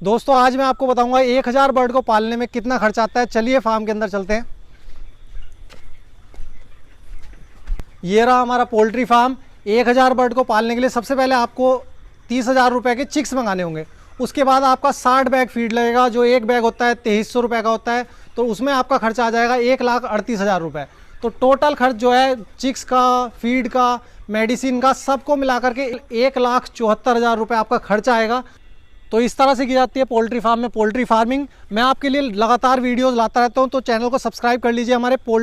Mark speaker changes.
Speaker 1: दोस्तों आज मैं आपको बताऊंगा 1000 बर्ड को पालने में कितना खर्च आता है। चलिए फार्म के अंदर चलते हैं। ये रहा हमारा पोल्ट्री फार्म। 1000 बर्ड को पालने के लिए सबसे पहले आपको 30,000 रुपये के चिक्स मंगाने होंगे। उसके बाद आपका 60 बैग फीड लगेगा, जो एक बैग होता है 2300 रुपये का होता है। तो उसमें आपका खर्चा आ जाएगा 1,38,000 रुपये। तो टोटल खर्च जो है चिक्स का, फीड का, मेडिसिन का, सबको मिला करके 1,74,000 रुपये आपका खर्चा आएगा। तो इस तरह से की जाती है पोल्ट्री फार्म में पोल्ट्री फार्मिंग। मैं आपके लिए लगातार वीडियोस लाता रहता हूं, तो चैनल को सब्सक्राइब कर लीजिए हमारे पोल्ट्री